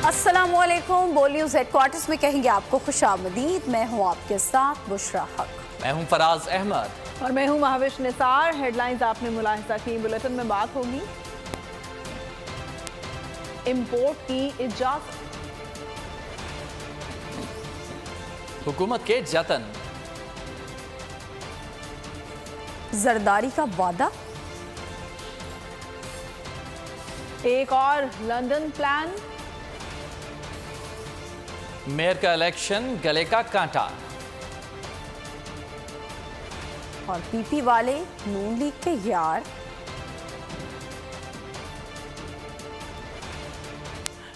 अस्सलामुअलैकुम। बोल news headquarters में कहेंगे आपको खुशामदीद। मैं हूं आपके साथ बुशरा हक। मैं हूं फराज अहमद और मैं हूं महाविश निसार। हेडलाइंस आपने मुलाहिजा की। बुलेटिन में बात होगी इंपोर्ट की इजाजत, हुकूमत के जतन, जरदारी का वादा, एक और लंदन प्लान, मेयर का इलेक्शन गले का कांटा और पीपी वाले नून लीग के यार।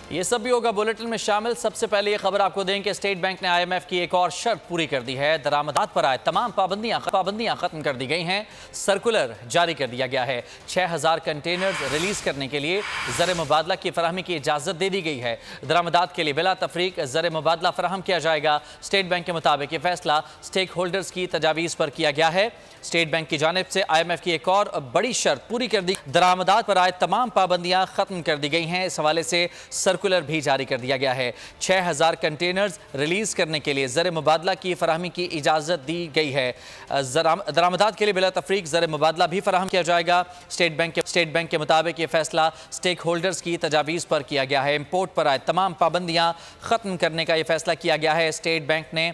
ये सब भी होगा बुलेटिन में शामिल। सबसे पहले ये खबर आपको दें कि स्टेट बैंक ने IMF की एक और शर्त पूरी कर दी है। दरामदात पर आए तमाम पाबंदियां खत्म कर दी गई हैं। सर्कुलर जारी कर दिया गया है। 6000 कंटेनर्स रिलीज करने के लिए ज़र मुबादला की फराहमी की इजाज़त दे दी गई है। दरामदात के लिए बिला तफरीक ज़र मुबादला फराहम किया जाएगा। स्टेट बैंक के मुताबिक ये फैसला स्टेक होल्डर्स की तजावीज़ पर किया गया है। स्टेट बैंक की जानिब से IMF की एक और बड़ी शर्त पूरी कर दी। दरामदात पर आए तमाम पाबंदियां खत्म कर दी गई हैं। इस हवाले से सर्कुलर भी जारी कर दिया गया है। 6000 कंटेनर्स रिलीज करने के लिए ज़र मुबादला की फराहमी की इजाज़त दी गई है। दरामदात के लिए बिला तफरीक ज़र मुबादला भी फराहम किया जाएगा। स्टेट बैंक के मुताबिक ये फैसला स्टेक होल्डर्स की तजावीज़ पर किया गया है। इम्पोर्ट पर आए तमाम पाबंदियां खत्म करने का यह फैसला किया गया है। स्टेट बैंक ने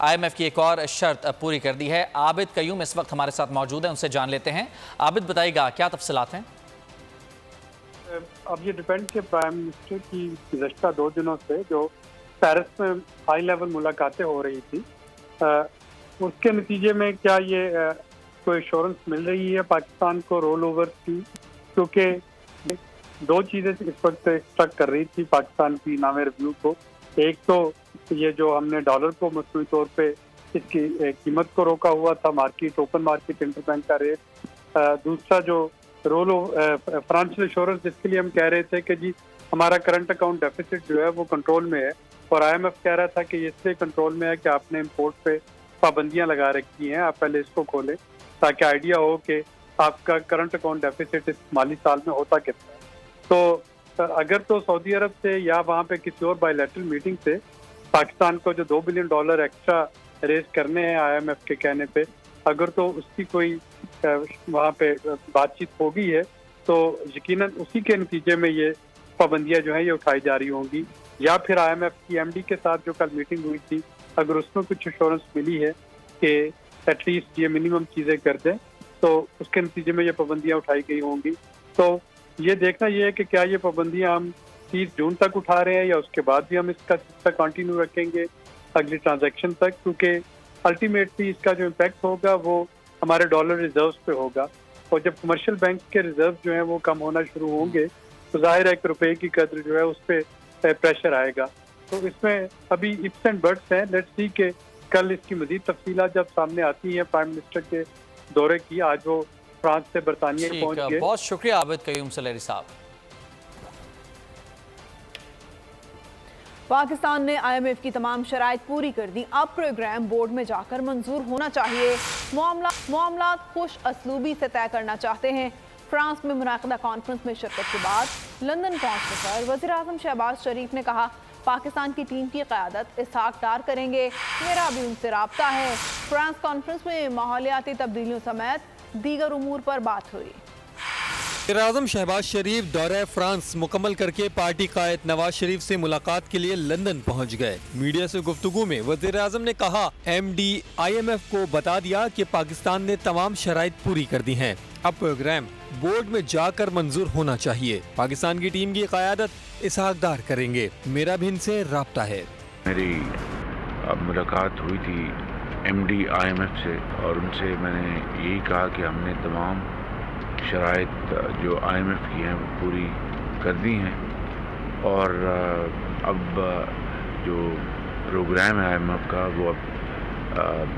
IMF की एक और शर्त पूरी कर दी है। आबिद कयूम इस वक्त हमारे साथ मौजूद हैं, उनसे जान लेते हैं। आबिद बताइएगा क्या तफसीलात हैं? अब ये डिपेंड के प्राइम मिनिस्टर की गुज़श्ता 2 दिनों से जो पेरिस में हाई लेवल मुलाकातें हो रही थी, उसके नतीजे में क्या ये कोई एश्योरेंस मिल रही है पाकिस्तान को रोल ओवर की? क्योंकि 2 चीज़ें इस वक्त स्ट्रक कर रही थी पाकिस्तान की नामे रिव्यू को। एक तो ये जो हमने डॉलर को मसनूई तौर पे इसकी कीमत को रोका हुआ था, मार्केट ओपन मार्केट इंटरबैंक का रेट। दूसरा जो रोल फाइनेंशियल एश्योरेंस, जिसके लिए हम कह रहे थे कि जी हमारा करंट अकाउंट डेफिसिट जो है वो कंट्रोल में है, और IMF कह रहा था कि ये इसलिए कंट्रोल में है कि आपने इंपोर्ट पे पाबंदियां लगा रखी हैं, आप पहले इसको खोलें ताकि आइडिया हो कि आपका करंट अकाउंट डेफिसिट इस माली साल में होता कितना है। तो अगर तो सऊदी अरब से या वहाँ पे किसी और बायलैटरल मीटिंग से पाकिस्तान को जो $2 बिलियन एक्स्ट्रा रेज करने हैं IMF के कहने पे, अगर तो उसकी कोई वहाँ पे बातचीत हो गई है तो यकीनन उसी के नतीजे में ये पाबंदियां जो है ये उठाई जा रही होंगी। या फिर IMF की MD के साथ जो कल मीटिंग हुई थी, अगर उसमें कुछ एश्योरेंस मिली है कि एटलीस्ट ये मिनिमम चीज़ें कर दें, तो उसके नतीजे में ये पाबंदियां उठाई गई होंगी। तो ये देखना ये है कि क्या ये पाबंदियां हम 30 जून तक उठा रहे हैं या उसके बाद भी हम इसका सिलसिला कंटिन्यू रखेंगे अगली ट्रांजैक्शन तक, क्योंकि अल्टीमेटली इसका जो इम्पैक्ट होगा वो हमारे डॉलर रिजर्व्स पे होगा। और जब कमर्शियल बैंक के रिजर्व जो हैं वो कम होना शुरू होंगे तो जाहिर है कि रुपए की कद्र जो है उस पर प्रेशर आएगा। तो इसमें अभी इफ्स एंड बट्स हैं। लेट्स सी कि कल इसकी मजीद तफसीलात जब सामने आती हैं प्राइम मिनिस्टर के दौरे की। आज वो फ्रांस से बरतानिया पहुंच गए। बहुत शुक्रिया आबिद कयूम सलेरी साहब। पाकिस्तान ने IMF की तमाम शराइत पूरी कर दी। अब प्रोग्राम बोर्ड में जाकर मंजूर होना चाहिए। मामला खुश असलूबी से तय करना चाहते हैं। फ्रांस में मुनाकिदा कॉन्फ्रेंस में शिरकत के बाद लंदन पहुंचने पर वज़ीर आज़म शहबाज शरीफ ने कहा, पाकिस्तान की टीम की क़यादत इसहाक डार करेंगे, मेरा भी उनसे राब्ता है। फ्रांस कॉन्फ्रेंस में माहौलियाती तब्दीलियों समेत दीगर उमूर पर बात हुई। वज़ीर आज़म शहबाज शरीफ दौरे फ्रांस मुकम्मल करके पार्टी कायद नवाज शरीफ से मुलाकात के लिए लंदन पहुंच गए। मीडिया से गुफ्तगू में वज़ीर आज़म ने कहा, MD IMF को बता दिया कि पाकिस्तान ने तमाम शराइत पूरी कर दी हैं। अब प्रोग्राम बोर्ड में जाकर मंजूर होना चाहिए। पाकिस्तान की टीम की क़यादत इसहाक डार करेंगे, मेरा भी इनसे राब्ता है। मेरी मुलाकात हुई थी MD IMF से और उनसे मैंने यही कहा कि हमने तमाम शराइत जो IMF की हैं वो पूरी कर दी हैं, और अब जो प्रोग्राम है IMF का वो अब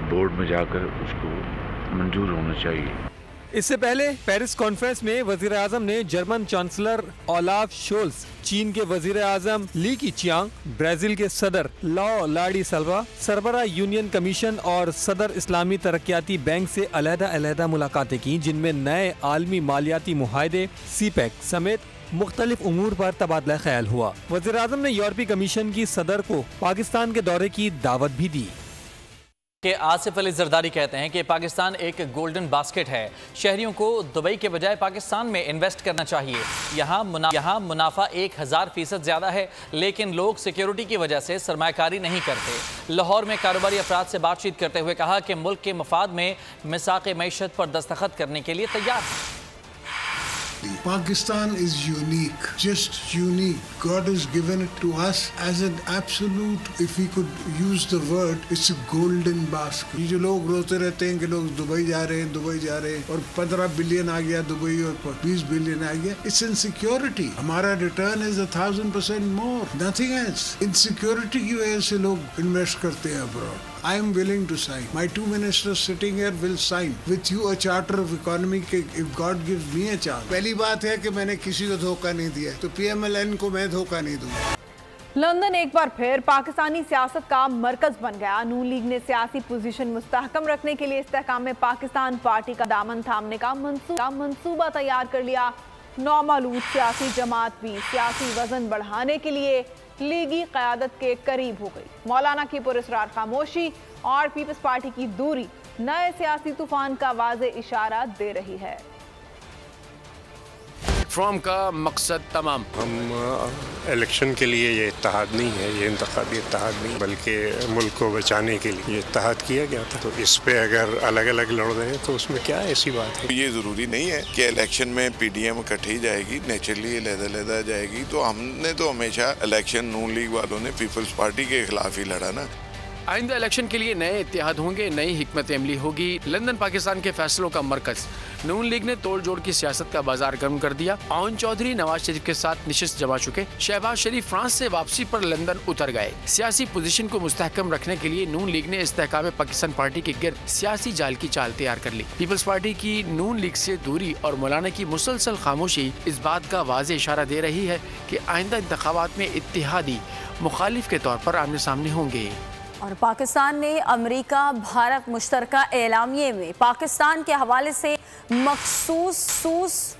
बोर्ड में जाकर उसको मंजूर होना चाहिए। इससे पहले पेरिस कॉन्फ्रेंस में वजीर आजम ने जर्मन चांसलर ओलाफ शोल्स, चीन के वजीर आजम ली कीचियांग, ब्राजील के सदर लाओ लाडी सल्वा, सरबरा यूनियन कमीशन और सदर इस्लामी तरक्याती बैंक से अलहदा मुलाकातें की, जिनमें नए आलमी मालियाती मुआहदे सीपेक समेत मुख्तलिफ उमूर पर तबादला ख्याल हुआ। वजीर आजम ने यूरोपीय कमीशन की सदर को पाकिस्तान के दौरे की दावत भी दी। कि आसिफ अली जरदारी कहते हैं कि पाकिस्तान एक गोल्डन बास्केट है, शहरियों को दुबई के बजाय पाकिस्तान में इन्वेस्ट करना चाहिए। यहाँ मुनाफा 1000% ज़्यादा है, लेकिन लोग सिक्योरिटी की वजह से सरमायाकारी नहीं करते। लाहौर में कारोबारी अफराद से बातचीत करते हुए कहा कि मुल्क के मफाद में मिसाक़ मईशत पर दस्तखत करने के लिए तैयार है। Pakistan is unique, just unique. God has given it to us as an absolute, if we could use the word, it's a golden basket. ये जो लोग रोते रहते हैं कि लोग दुबई जा रहे हैं और 15 बिलियन आ गया दुबई और 20 बिलियन आ गया, it's insecurity. हमारा return is 1000% more, nothing else. Insecurity की वजह से लोग इन्वेस्ट करते हैं abroad. I am willing to sign. My two ministers sitting here will sign with you a charter of economy if God gives me a chance. पहली बात है कि मैंने किसी को धोखा नहीं दिया, तो PMLN को मैं धोखा नहीं दूंगा। लंदन एक बार फिर पाकिस्तानी सियासत का मरकज बन गया। नून लीग ने सियासी पोजीशन मुस्तहकम रखने के लिए इस्तेहकाम में पाकिस्तान पार्टी का दामन थामने का मंसूबा तैयार कर लिया। नौमालूद सियासी जमात भी सियासी वजन बढ़ाने के लिए लीगी क़यादत के करीब हो गई। मौलाना की पुरस्कार खामोशी और पीपल्स पार्टी की दूरी नए सियासी तूफान का वाज़े इशारा दे रही है। प्लेटफॉर्म का मकसद तमाम, हम इलेक्शन के लिए ये इत्तेहाद नहीं है, ये इंतखाबी इत्तेहाद नहीं, बल्कि मुल्क को बचाने के लिए ये इत्तेहाद किया गया था। तो इस पे अगर अलग अलग लड़ रहे हैं तो उसमें क्या ऐसी बात है? ये ज़रूरी नहीं है कि इलेक्शन में PDM इकट्ठी जाएगी, नेचुरली अलग-अलग जाएगी। तो हमने तो हमेशा इलेक्शन नून लीग वालों ने पीपल्स पार्टी के खिलाफ ही लड़ा ना। आइंदा इलेक्शन के लिए नए इत्तेहाद होंगे, नई हिकमत अमली होगी। लंदन पाकिस्तान के फैसलों का मरकज। नून लीग ने तोड़ जोड़ की सियासत का बाजार गर्म कर दिया। आउन चौधरी नवाज शरीफ के साथ निशिस्त जमा चुके। शहबाज शरीफ फ्रांस से वापसी पर लंदन उतर गए। सियासी पोजीशन को मुस्तहकम रखने के लिए नून लीग ने इस्तेहकाम पाकिस्तान पार्टी के गिर्द सियासी जाल की चाल तैयार कर ली। पीपल्स पार्टी की नून लीग से दूरी और मौलाना की मुसलसल खामोशी इस बात का वाज़े इशारा दे रही है कि आइंदा इंतखाबात में इत्तेहादी मुखालिफ के तौर पर आमने सामने होंगे। और पाकिस्तान ने अमेरिका भारत मुश्तरका एलामिये में पाकिस्तान के हवाले से मखसूस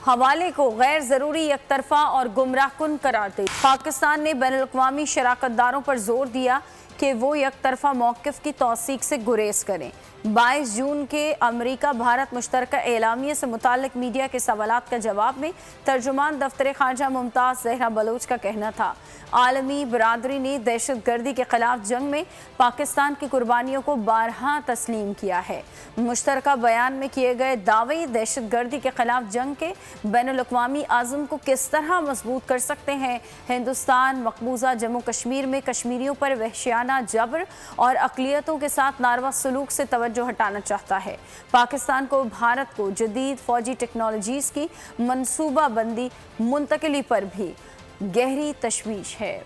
हवाले को गैर ज़रूरी, एकतरफा और गुमराहकुन करार दी। पाकिस्तान ने बैनुल-अक़वामी शराकतदारों पर जोर दिया कि वो एकतरफा मौक़िफ़ की तौसीक से गुरेज करें। 22 जून के अमेरिका भारत मुश्तरका एलामिये से मुताल्लिक़ मीडिया के सवालात का जवाब में तर्जुमान दफ्तर ख़ारजा मुमताज़ ज़हरा बलोच का कहना था, आलमी बरादरी ने दहशत गर्दी के ख़िलाफ़ जंग में पाकिस्तान की कुर्बानियों को बारहा तस्लीम किया है। मुश्तरका बयान में किए गए दावे दहशत गर्दी के ख़िलाफ़ जंग के बैनुल-अक़वामी आज़म को किस तरह मजबूत कर सकते हैं। हिंदुस्तान मकबूजा जम्मू कश्मीर में कश्मीरियों पर वहशियाना जबर और अक़लियतों के साथ नारवा सलूक से तवज्जो हटाना चाहता है। पाकिस्तान को भारत को जदीद फौजी टेक्नोलॉजीज़ की मनसूबाबंदी मुंतकिली पर भी गहरी तशवीश है।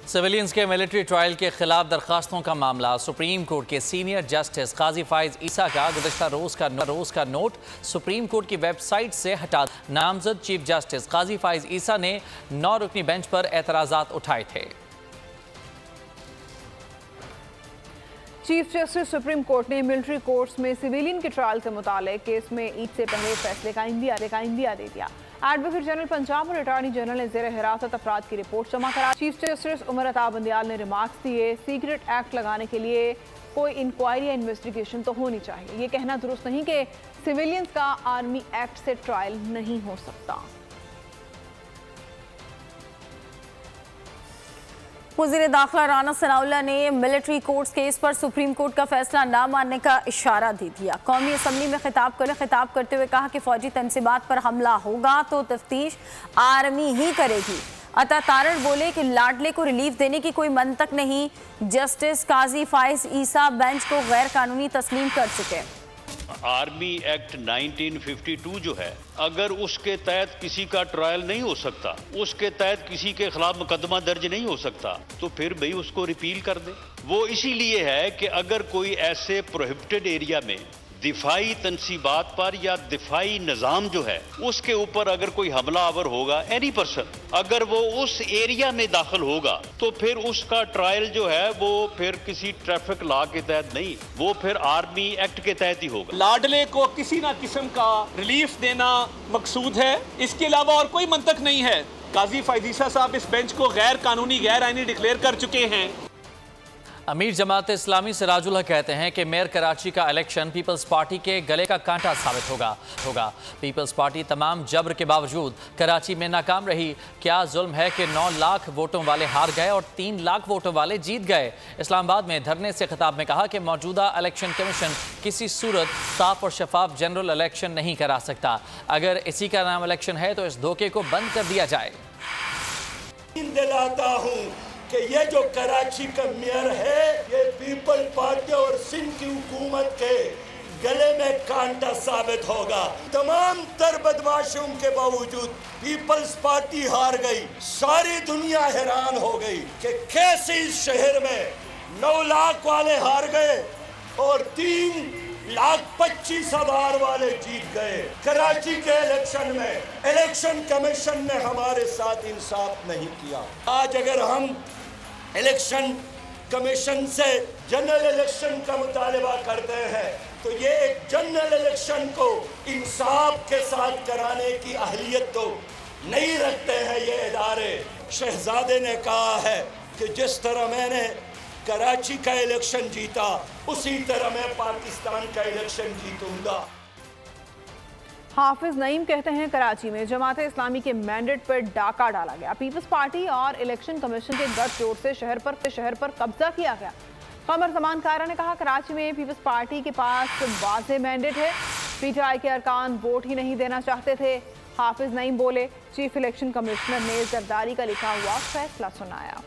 सिविलियंस के मिलिट्री ट्रायल के खिलाफ दरखास्तों का मामला। सुप्रीम कोर्ट के सीनियर जस्टिस काजी फाइज ईसा का गुज़श्ता रोज़ का नोट सुप्रीम कोर्ट की वेबसाइट से हटा। नामजद चीफ जस्टिस काजी फाइज ईसा ने 9 रुकनी बेंच पर एतराज़ात उठाए थे। चीफ जस्टिस सुप्रीम कोर्ट ने मिलिट्री कोर्ट्स में सिविलियन के ट्रायल से मुताल्लिक केस में ईद से पहले फैसले का इंदिया दे दिया। एडवोकेट जनरल पंजाब और अटॉर्नी जनरल ने ज़ेर हिरासत अफराद की रिपोर्ट जमा करा। चीफ जस्टिस उमर अता बंदियाल ने रिमार्क्स दिए, सीक्रेट एक्ट लगाने के लिए कोई इंक्वायरी या इन्वेस्टिगेशन तो होनी चाहिए। ये कहना दुरुस्त नहीं कि सिविलियंस का आर्मी एक्ट से ट्रायल नहीं हो सकता। वज़ीर दाखिला राना सनाउल्लाह ने मिलिट्री कोर्ट्स केस पर सुप्रीम कोर्ट का फैसला न मानने का इशारा दे दिया। कौमी असम्बली में खिताब करते हुए कहा कि फौजी तनसीबात पर हमला होगा तो तफ्तीश आर्मी ही करेगी। अता तारड़ बोले कि लाडले को रिलीफ देने की कोई मंतक नहीं। जस्टिस काजी फाइज ईसा बेंच को गैर कानूनी तस्लीम कर चुके। आर्मी एक्ट 1952 जो है, अगर उसके तहत किसी का ट्रायल नहीं हो सकता, उसके तहत किसी के खिलाफ मुकदमा दर्ज नहीं हो सकता, तो फिर भाई उसको रिपील कर दे। वो इसीलिए है कि अगर कोई ऐसे प्रोहिबिटेड एरिया में दिफाई तनसीबात पर या दिफाई निज़ाम जो है उसके ऊपर अगर कोई हमला आवर होगा, एनी पर्सन अगर वो उस एरिया में दाखिल होगा, तो फिर उसका ट्रायल जो है वो फिर किसी ट्रैफिक लॉ के तहत नहीं, वो फिर आर्मी एक्ट के तहत ही होगा। लाडले को किसी ना किस्म का रिलीफ देना मकसूद है, इसके अलावा और कोई मंतक नहीं है। काजी फैजीसा साहब इस बेंच को गैर कानूनी, गैर आईनी डिक्लेयर कर चुके हैं। अमीर जमात इस्लामी सिराजुल हक कहते हैं कि मेयर कराची का इलेक्शन पीपल्स पार्टी के गले का कांटा साबित होगा। पीपल्स पार्टी तमाम जबर के बावजूद कराची में नाकाम रही। क्या जुल्म है कि 9 लाख वोटों वाले हार गए और 3 लाख वोटों वाले जीत गए। इस्लामाबाद में धरने से खिताब में कहा कि मौजूदा इलेक्शन कमीशन किसी सूरत साफ और शफाफ जनरल इलेक्शन नहीं करा सकता। अगर इसी का नाम इलेक्शन है तो इस धोखे को बंद कर दिया जाए। दिलाता हूँ कि ये जो कराची का मेयर है, ये पीपल पार्टी और सिंध की हुकूमत के गले में कांटा साबित होगा। तमाम तर बदमाशों के बावजूद पीपल्स पार्टी हार गई। सारी दुनिया हैरान हो गई कि कैसे इस शहर में 9 लाख वाले हार गए और 3,25,000 वाले जीत गए। कराची के इलेक्शन में इलेक्शन कमीशन ने हमारे साथ इंसाफ नहीं किया। आज अगर हम इलेक्शन कमीशन से जनरल इलेक्शन का मुतालबा करते हैं तो ये एक जनरल इलेक्शन को इंसाफ के साथ कराने की अहलियत तो नहीं रखते हैं ये इदारे। शहजादे ने कहा है कि जिस तरह मैंने कराची का इलेक्शन जीता, उसी तरह मैं पाकिस्तान का इलेक्शन जीतूंगा। हाफिज नईम कहते हैं कराची में जमात इस्लामी के मैंडेट पर डाका डाला गया। पीपल्स पार्टी और इलेक्शन कमीशन के गठजोड़ से शहर पर कब्जा किया गया। कमर जमान कारा ने कहा कराची में पीपल्स पार्टी के पास वाज़ेह मैंडेट है, पीटीआई के अरकान वोट ही नहीं देना चाहते थे। हाफिज नईम बोले, चीफ इलेक्शन कमिश्नर ने जरदारी का लिखा हुआ फैसला सुनाया।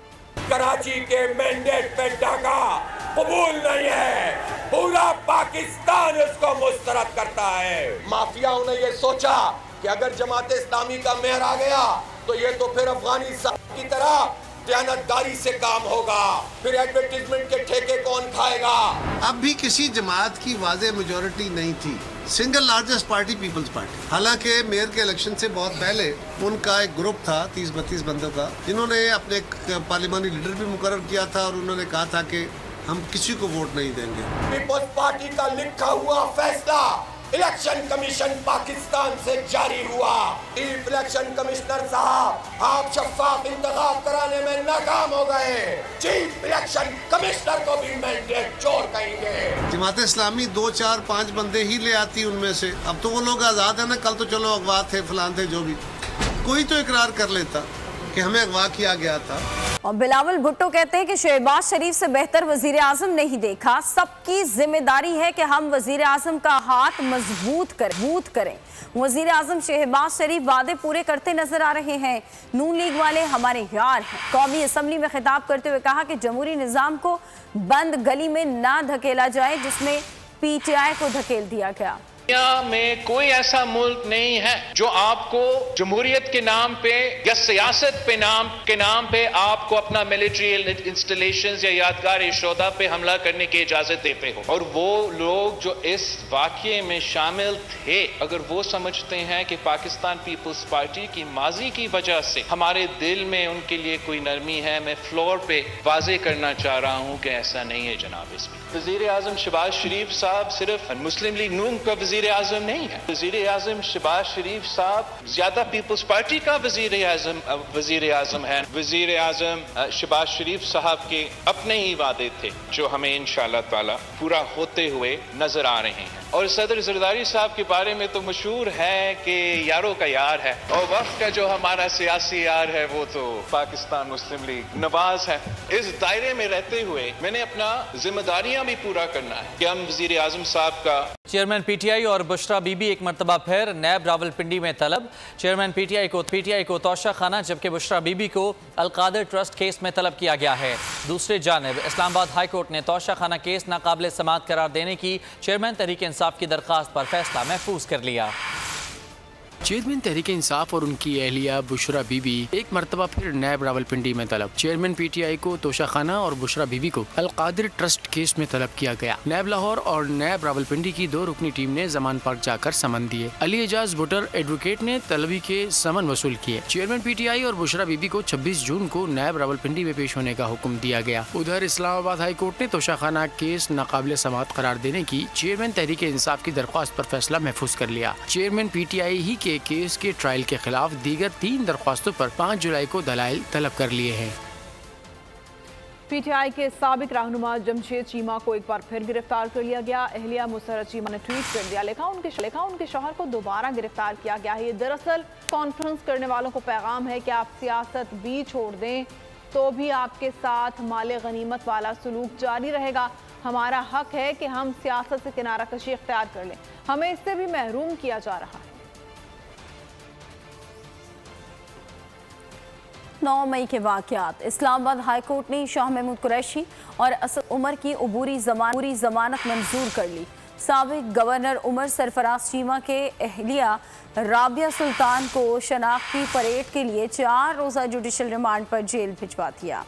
कराची के मैंडेट पे डाका कबूल नहीं है, पूरा पाकिस्तान इसको मुस्तरद करता है। माफियाओं ने ये सोचा कि अगर जमात इस्लामी का मेयर आ गया तो ये तो फिर अफगानिस्तान की तरह दयानतदारी से काम होगा, फिर एडवर्टीजमेंट के ठेके कौन खाएगा। अब भी किसी जमात की वाज़ेह मेजॉरिटी नहीं थी। Single largest party Peoples Party. हालांकि मेयर के इलेक्शन से बहुत पहले उनका एक ग्रुप था 30-32 बंदों का, जिन्होंने अपने पार्लिमानी लीडर भी मुकर्रर किया था और उन्होंने कहा था कि हम किसी को वोट नहीं देंगे। पीपल्स पार्टी का लिखा हुआ फैसला इलेक्शन कमीशन पाकिस्तान से जारी हुआ। चीफ इलेक्शन कमिश्नर साहब, आप शफाफ इंतखाब कराने में नाकाम हो गए। चीफ इलेक्शन कमिश्नर को भी मैंडेट चोर कहेंगे। जमात इस्लामी 2, 4, 5 बंदे ही ले आती उनमें से। अब तो वो लोग आज़ाद है ना, कल तो चलो अगवा थे, फलान थे, जो भी कोई तो इकरार कर लेता कि हमें अगवा किया गया था। और बिलावल भुट्टो कहते हैं कि शहबाज शरीफ से बेहतर वजीर आजम नहीं देखा। सबकी जिम्मेदारी है कि हम वजीर आजम का हाथ मजबूत करें। वजीर आजम शहबाज शरीफ वादे पूरे करते नजर आ रहे हैं। नून लीग वाले हमारे यार हैं। कौमी असम्बली में खिताब करते हुए कहा कि जमहूरी निज़ाम को बंद गली में ना धकेला जाए जिसमें पीटीआई को धकेल दिया गया। दुनिया में कोई ऐसा मुल्क नहीं है जो आपको जमहूरियत के नाम पे या सियासत के नाम पे आपको अपना मिलिट्री इंस्टॉलेशंस या यादगार यशोदा पे हमला करने की इजाजत देते हो। और वो लोग जो इस वाकये में शामिल थे, अगर वो समझते हैं कि पाकिस्तान पीपल्स पार्टी की माजी की वजह से हमारे दिल में उनके लिए कोई नरमी है, मैं फ्लोर पे वाजे करना चाह रहा हूं कि ऐसा नहीं है जनाब। इसमें वजीर आजम शहबाज शरीफ साहब सिर्फ मुस्लिम लीग नून का वजीर आजम नहीं है। वजीर आजम शहबाज शरीफ साहब ज्यादा पीपल्स पार्टी का वजीर आजम है। वजीर आजम शहबाज शरीफ साहब के अपने ही वादे थे जो हमें इंशाअल्लाह ताला पूरा होते हुए नजर आ रहे हैं। और सदर जरदारी साहब के बारे में तो मशहूर है कि यारों का यार है, और वक्त का जो हमारा सियासी यार है वो तो पाकिस्तान मुस्लिम लीग नवाज है। इस दायरे में रहते हुए मैंने अपना जिम्मेदारियां भी पूरा करना है कि हम वजीर आजम साहब का चेयरमैन पीटीआई और बुशरा बीबी एक मरतबा फिर नैब रावलपिंडी में तलब। चेयरमैन पीटीआई को तोशा खाना जबकि बुशरा बीबी को अलकादिर ट्रस्ट केस में तलब किया गया है। दूसरी जानिब इस्लामाबाद हाई कोर्ट ने तोशा खाना केस नाकाबिल समाअत करार देने की चेयरमैन तहरीक इंसाफ की दरख्वास्त पर फैसला महफूज कर लिया। चेयरमैन तहरीक इंसाफ और उनकी अहलिया बुशरा बीबी एक मरतबा फिर नैब रावलपिंडी में तलब। चेयरमैन पीटीआई को तोशा खाना और बुशरा बीबी को अलकादिर ट्रस्ट केस में तलब किया गया। नैब लाहौर और नैब रावलपिंडी की 2 रुकनी टीम ने जमान पार्क जाकर समन दिए। अली एजाज बुटर एडवोकेट ने तलबी के समन वसूल किए। चेयरमैन पीटीआई और बुशरा बीबी को 26 जून को नैब रावलपिंडी में पेश होने का हुक्म दिया गया। उधर इस्लामाबाद हाई कोर्ट ने तोशा खाना केस नाकाबिल समाअत करार देने की चेयरमैन तहरीक इंसाफ की दरख्वास्त पर फैसला महफूज कर लिया। चेयरमैन पीटीआई ही के केस के ट्रायल के खिलाफ दीगर 3 दरख्वास्तों पर 5 जुलाई को दलाइल तलब कर लिए हैं। पीटीआई के साबिक रहनुमा जमशेद चीमा को एक बार फिर गिरफ्तार कर लिया गया। अहलिया मुसर्रत चीमा ने ट्वीट कर दिया, लिखा उनके शौहर को दोबारा गिरफ्तार किया गया है। ये दरअसल कॉन्फ्रेंस करने वालों को पैगाम है कि आप सियासत भी छोड़ दें तो भी आपके साथ माले गनीमत वाला सलूक जारी रहेगा। हमारा हक है कि हम सियासत से किनारा कशी इख्तियार कर लें, हमें इससे भी महरूम किया जा रहा है। 9 मई के वाक़यात। इस्लामाबाद हाई कोर्ट ने शाह महमूद कुरैशी और असद उमर की अबूरी जमानत मंजूर कर ली। साबिक गवर्नर उमर सरफराज चीमा के अहलिया राबिया सुल्तान को शनाख्ती परेड के लिए 4 रोज़ा जुडिशल रिमांड पर जेल भिजवा दिया।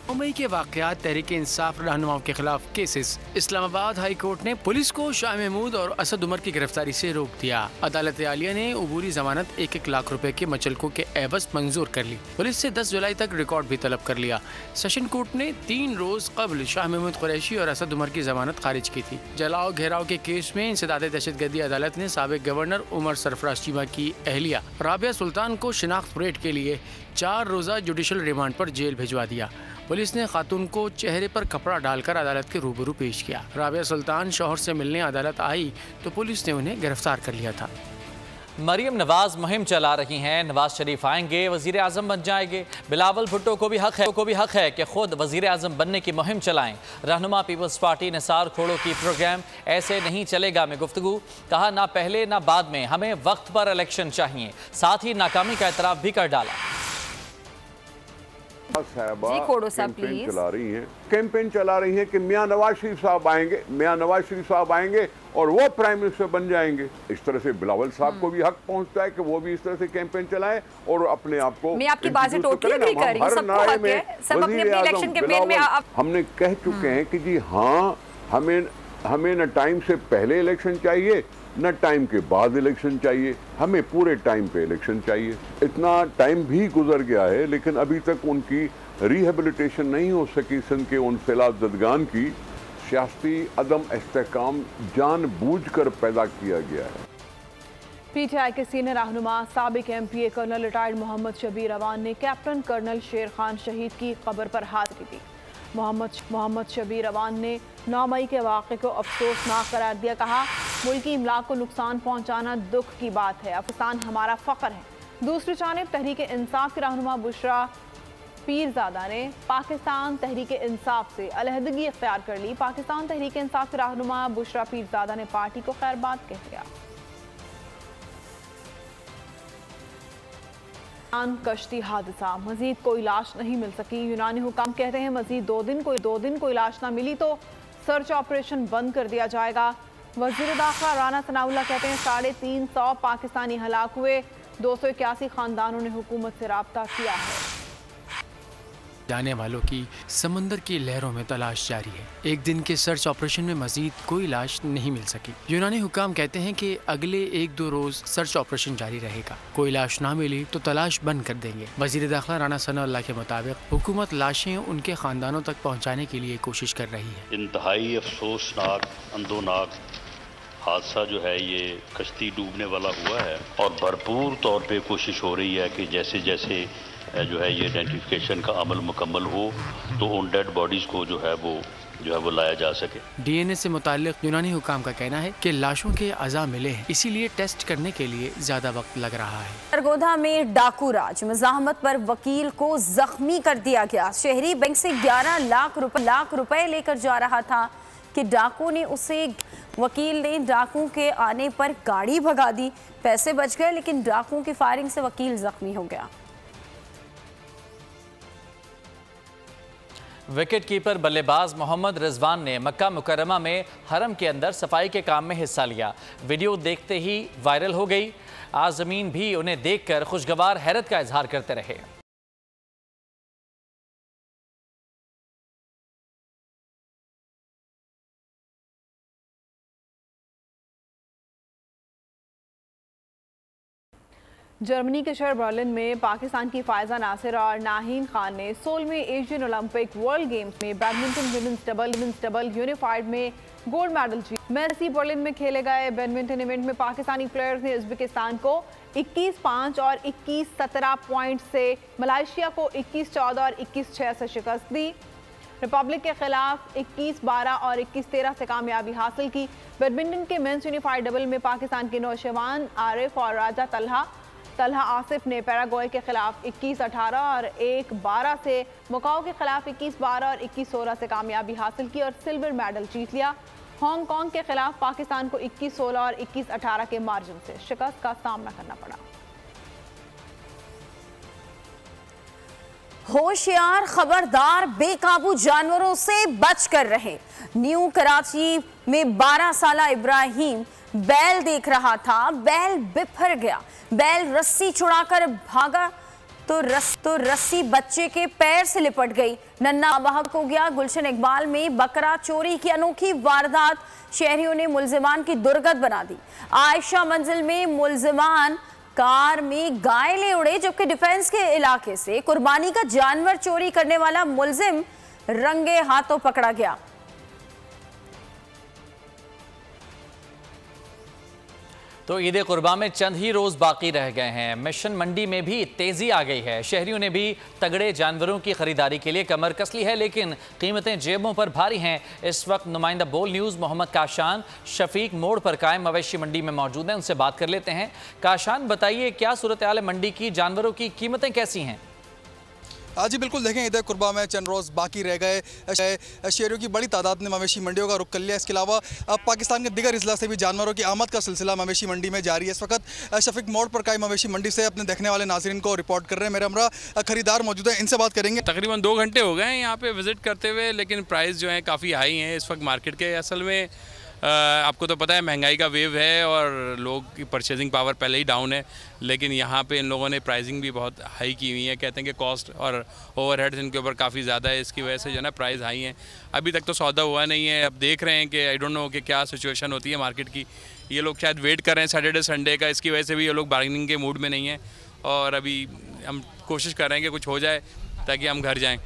9 मई के वाक़यात तहरीक इंसाफ रहनुमाओं के खिलाफ केसेस। इस्लामाबाद हाई कोर्ट ने पुलिस को शाह महमूद और असद उमर की गिरफ्तारी से रोक दिया। अदालत आलिया ने अबूरी जमानत 1-1 लाख रुपए के मचलकों के एवज मंजूर कर ली। पुलिस से 10 जुलाई तक रिकॉर्ड भी तलब कर लिया। सेशन कोर्ट ने 3 रोज कबल शाह महमूद कुरैशी और असद उमर की जमानत खारिज की थी। जलाओ घेराव के केस में इंसदादे दहशतगर्दी अदालत ने साबिक गवर्नर उमर सरफराज चीमा की अहलिया राबिया सुल्तान को शिनाख्त परेड के लिए 4 रोज़ा जुडिशल रिमांड पर जेल भिजवा दिया। पुलिस ने खातून को चेहरे पर कपड़ा डालकर अदालत के रूबरू पेश किया। राबिया सुल्तान शौहर से मिलने अदालत आई तो पुलिस ने उन्हें गिरफ्तार कर लिया था। मरियम नवाज मुहिम चला रही हैं, नवाज शरीफ आएंगे, वजीर आजम बन जाएंगे। बिलावल भुट्टो को भी हक है कि खुद वजीर आजम बनने की मुहिम चलाएं। रहनुमा पीपल्स पार्टी निसार खोड़ो की प्रोग्राम ऐसे नहीं चलेगा में गुफ्तगू। कहा ना पहले ना बाद में, हमें वक्त पर इलेक्शन चाहिए। साथ ही नाकामी का एतराफ भी कर डाला। कैंपेन चला रही हैं कि मियां नवाज शरीफ साहब आएंगे और वो प्राइम मिनिस्टर बन जाएंगे। इस तरह से बिलावल साहब को भी हक पहुंचता है कि वो भी इस तरह से कैंपेन चलाएं और अपने आप को। मैं आपकी बात से टोटली एग्री कर रही हूं, सबको हक है, सब अपने इलेक्शन कैंपेन में हमने कह चुके हैं कि जी हाँ, हमें न टाइम से पहले इलेक्शन चाहिए न टाइम के बाद इलेक्शन चाहिए, हमें पूरे टाइम पे इलेक्शन चाहिए। इतना टाइम भी गुजर गया है लेकिन अभी तक उनकी रिहेबिलिटेशन नहीं हो सकी। सिंध के उन सैलाब ज़दगान की सियासी अदम इस्तेहकाम जानबूझकर पैदा किया गया है। पीटीआई के सीनियर रहनुमा साबिक MPA colonel retired Mohammad Shabir Awan ने कैप्टन कर्नल शेर खान शहीद की कब्र पर हाजिरी दी। मोहम्मद शबीर अवान ने 9 मई के वाक़े को अफसोसनाक करार दिया। कहा, मुल्की इमलाक को नुकसान पहुंचाना दुख की बात है, पाकिस्तान हमारा फ़ख्र है। दूसरी जानिब तहरीक इंसाफ के रहनुमा बुशरा पीरजादा ने पाकिस्तान तहरीक इंसाफ से अलहदगी इख्तियार कर ली। पाकिस्तान तहरीक इंसाफ के रहनुमा बुशरा पीरजादा ने पार्टी को खैरबाद कह दिया। कश्ती हादसा, मजीद कोई लाश नहीं मिल सकी। यूनानी हुकाम कहते हैं मजीद 2 दिन कोई लाश ना मिली तो सर्च ऑपरेशन बंद कर दिया जाएगा। वज़ीर दाखिला राना सनाउल्लाह कहते हैं 350 पाकिस्तानी हलाक हुए, 281 खानदानों ने हुकूमत से राब्ता किया है। जाने वालों की समंदर की लहरों में तलाश जारी है। एक दिन के सर्च ऑपरेशन में मजीद कोई लाश नहीं मिल सकी। यूनानी हुकाम कहते हैं कि अगले 1-2 रोज सर्च ऑपरेशन जारी रहेगा। कोई लाश ना मिली तो तलाश बंद कर देंगे। वजीर दाखिला राना सनाउल्लाह के मुताबिक हुकूमत लाशें उनके खानदानों तक पहुँचाने के लिए कोशिश कर रही है। इंतहाई अफसोसनाक अंदोनाक हादसा जो है ये कश्ती डूबने वाला हुआ है और भरपूर तौर पे कोशिश हो रही है कि जैसे जैसे जो है ये आइडेंटिफिकेशन का अमल मुकम्मल हो तो उन डेड बॉडीज को जो है वो लाया जा सके। डीएनए से मुताल्लिक यूनानी हुकाम का कहना है कि लाशों के अज़ा मिले हैं, इसीलिए टेस्ट करने के लिए ज्यादा वक्त लग रहा है। सरगोधा में डाकू राज, मज़ाहमत पर वकील को जख्मी कर दिया गया। शहरी बैंक से 11 लाख रुपए लेकर जा रहा था। कि डाकू ने उसे वकील ने डाकू के आने पर गाड़ी भगा दी। पैसे बच गए, लेकिन डाकू की फायरिंग से वकील जख्मी हो गया। विकेट कीपर बल्लेबाज मोहम्मद रिजवान ने मक्का मुकर्रमा में हरम के अंदर सफाई के काम में हिस्सा लिया। वीडियो देखते ही वायरल हो गई। आज़मीन भी उन्हें देखकर खुशगवार हैरत का इजहार करते रहे। जर्मनी के शहर बर्लिन में पाकिस्तान की फायजा नासिर और नाहीन खान ने 16वें एशियन ओलंपिक वर्ल्ड गेम्स में बैडमिंटन विमेंस डबल यूनिफाइड में गोल्ड मेडल जीता। मैसी बर्लिन में खेले गए बैडमिंटन इवेंट में पाकिस्तानी प्लेयर्स ने उज्बेकिस्तान को 21-5 और 21-17 पॉइंट से, मलेशिया को 21-14 और 21-6 से शिकस्त दी। रिपब्लिक के खिलाफ 21-12 और 21-13 से कामयाबी हासिल की। बैडमिंटन के मेंस यूनिफाइड डबल में पाकिस्तान के नौशवान आरिफ और राजा तलहा आसिफ ने पैराग्वे के खिलाफ 21-18 और 1-12 से, मकाओ के खिलाफ 21-12 और 21-16 से कामयाबी हासिल की और सिल्वर मेडल जीत लिया। हांगकांग के खिलाफ पाकिस्तान को 21-16 और 21-18 के मार्जिन से शिकस्त का सामना करना पड़ा। होशियार, खबरदार, बेकाबू जानवरों से बचकर रहे। न्यू कराची में 12 साला इब्राहिम बैल देख रहा था। बैल बिफर गया। बैल रस्सी छुड़ाकर भागा तो रस्सी बच्चे के पैर से लिपट गई। नन्ना बहक हो गया। गुलशन इकबाल में बकरा चोरी की अनोखी वारदात, शहरियों ने मुलजिमान की दुर्गत बना दी। आयशा मंजिल में मुलजिमान कार में गाय ले उड़े, जबकि डिफेंस के इलाके से कुर्बानी का जानवर चोरी करने वाला मुलजिम रंगे हाथों पकड़ा गया। तो ईद कुर्बान में चंद ही रोज बाकी रह गए हैं। मिशन मंडी में भी तेजी आ गई है। शहरियों ने भी तगड़े जानवरों की खरीदारी के लिए कमर कस ली है, लेकिन कीमतें जेबों पर भारी हैं। इस वक्त नुमाइंदा बोल न्यूज़ मोहम्मद काशान शफीक मोड़ पर कायम मवेशी मंडी में मौजूद हैं। उनसे बात कर लेते हैं। काशान, बताइए क्या सूरत हाल है मंडी की, जानवरों की कीमतें कैसी हैं? जी बिल्कुल, देखें ईद कुर्बा में चंद रोज़ बाकी रह गए। शहरियों की बड़ी तादाद ने मवेशी मंडियों का रुख कर लिया। इसके अलावा पाकिस्तान के दिगर अजला से भी जानवरों की आमद का सिलसिला मवेशी मंडी में जारी है। इस वक्त शफीक मोड़ पर कायम मवेशी मंडी से अपने देखने वाले नाज़रीन को रिपोर्ट कर रहे हैं। मेरे हमरा खरीदार मौजूद है, इनसे बात करेंगे। तकरीबन 2 घंटे हो गए हैं यहाँ पे विज़िट करते हुए, लेकिन प्राइस जो है काफ़ी हाई हैं इस वक्त मार्केट के। असल में आपको तो पता है महंगाई का वेव है और लोग की परचेजिंग पावर पहले ही डाउन है, लेकिन यहाँ पे इन लोगों ने प्राइसिंग भी बहुत हाई की हुई है। कहते हैं कि कॉस्ट और ओवरहेड्स इनके ऊपर काफ़ी ज़्यादा है, इसकी वजह से जो है ना प्राइस हाई हैं। अभी तक तो सौदा हुआ नहीं है। अब देख रहे हैं कि आई डोंट नो कि क्या सिचुएशन होती है मार्केट की। ये लोग शायद वेट कर रहे हैं सैटरडे संडे का, इसकी वजह से भी ये लोग बार्गेनिंग के मूड में नहीं हैं और अभी हम कोशिश कर रहे हैं कि कुछ हो जाए ताकि हम घर जाएँ।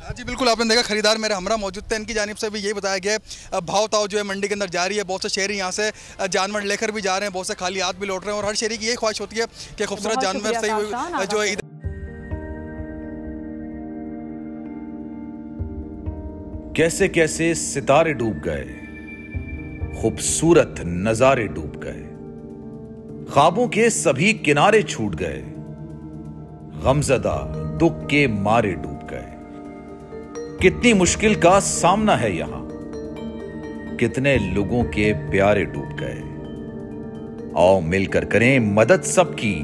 जी बिल्कुल, आपने देखा खरीदार मेरे हमरा मौजूद थे। इनकी जानिब से भी यही बताया गया है भाव ताव जो है मंडी के अंदर जारी है। बहुत से शहरी यहाँ से जानवर लेकर भी जा रहे हैं, बहुत से खाली हाथ भी लौट रहे हैं और हर शहरी की यही ख्वाहिश होती है कि खूबसूरत जानवर से जो है। कैसे कैसे सितारे डूब गए, खूबसूरत नजारे डूब गए, ख्वाबों के सभी किनारे छूट गए, गमजदा दुख के मारे डूब गए। कितनी मुश्किल का सामना है यहां, कितने लोगों के प्यारे डूब गए। आओ मिलकर करें मदद सबकी,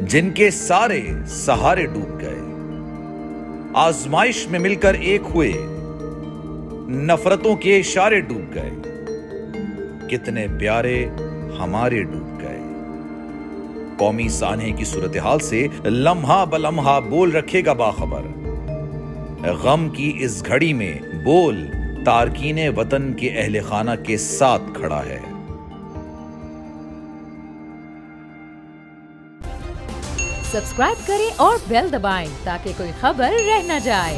जिनके सारे सहारे डूब गए। आजमाइश में मिलकर एक हुए, नफरतों के इशारे डूब गए। कितने प्यारे हमारे डूब गए। कौमी सानहे की सूरत हाल से लम्हा बलम्हा बोल रखेगा बाखबर। गम की इस घड़ी में बोल तारकीने वतन के अहले खाना के साथ खड़ा है। सब्सक्राइब करें और बेल दबाएं ताकि कोई खबर रह न जाए।